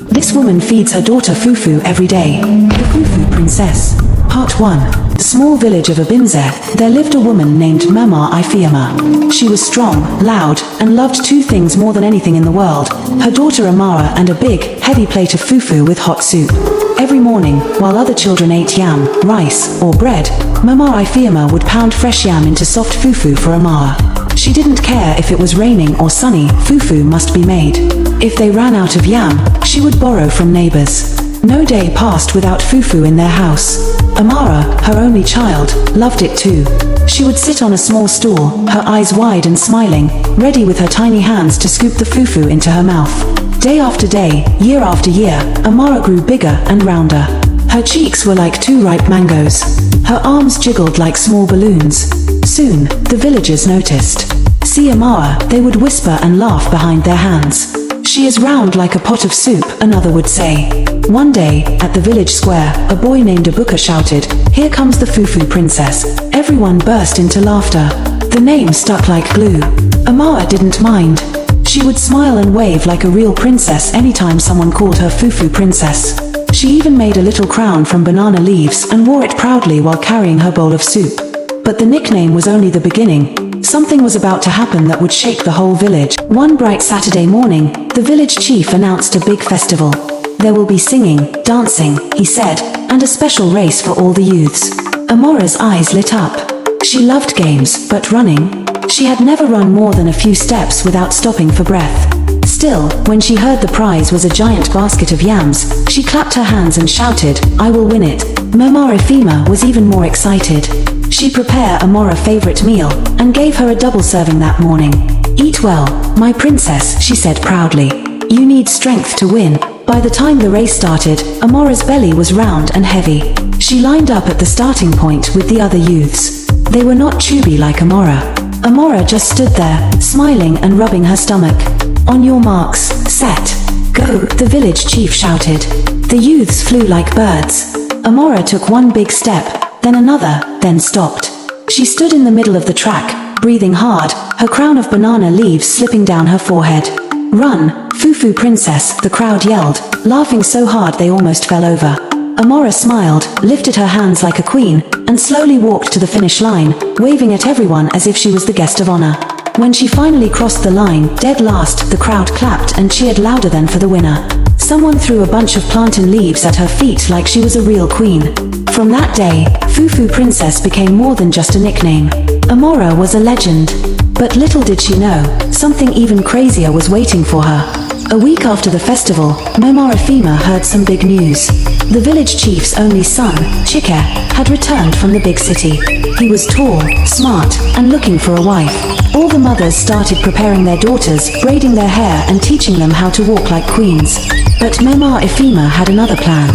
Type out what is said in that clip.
This woman feeds her daughter Fufu every day. The Fufu Princess. Part 1. Small village of Abinze, there lived a woman named Mama Ifeoma. She was strong, loud, and loved two things more than anything in the world: her daughter Amara and a big, heavy plate of fufu with hot soup. Every morning, while other children ate yam, rice, or bread, Mama Ifeoma would pound fresh yam into soft fufu for Amara. She didn't care if it was raining or sunny, fufu must be made. If they ran out of yam, she would borrow from neighbors. No day passed without fufu in their house. Amara, her only child, loved it too. She would sit on a small stool, her eyes wide and smiling, ready with her tiny hands to scoop the fufu into her mouth. Day after day, year after year, Amara grew bigger and rounder. Her cheeks were like two ripe mangoes. Her arms jiggled like small balloons. Soon, the villagers noticed. "See Amara," they would whisper and laugh behind their hands. "She is round like a pot of soup," another would say. One day, at the village square, a boy named Abuka shouted, "Here comes the Fufu Princess." Everyone burst into laughter. The name stuck like glue. Amara didn't mind. She would smile and wave like a real princess anytime someone called her Fufu Princess. She even made a little crown from banana leaves and wore it proudly while carrying her bowl of soup. But the nickname was only the beginning. Something was about to happen that would shake the whole village. One bright Saturday morning, the village chief announced a big festival. There will be singing, dancing, he said, and a special race for all the youths. Amara's eyes lit up. She loved games, but running? She had never run more than a few steps without stopping for breath. Still, when she heard the prize was a giant basket of yams, she clapped her hands and shouted, "I will win it." Mama Ifeoma was even more excited. She prepared Amara's favorite meal, and gave her a double serving that morning. "Eat well, my princess," she said proudly. "You need strength to win." By the time the race started, Amara's belly was round and heavy. She lined up at the starting point with the other youths. They were not chubby like Amara. Amara just stood there, smiling and rubbing her stomach. "On your marks, set, go," the village chief shouted. The youths flew like birds. Amara took one big step, then another, then stopped. She stood in the middle of the track, breathing hard, her crown of banana leaves slipping down her forehead. "Run, Fufu Princess," the crowd yelled, laughing so hard they almost fell over. Amara smiled, lifted her hands like a queen, and slowly walked to the finish line, waving at everyone as if she was the guest of honor. When she finally crossed the line, dead last, the crowd clapped and cheered louder than for the winner. Someone threw a bunch of plantain leaves at her feet like she was a real queen. From that day, Fufu Princess became more than just a nickname. Amara was a legend. But little did she know, something even crazier was waiting for her. A week after the festival, Mama Ifeoma heard some big news. The village chief's only son, Chike, had returned from the big city. He was tall, smart, and looking for a wife. All the mothers started preparing their daughters, braiding their hair and teaching them how to walk like queens. But Mama Ifeoma had another plan.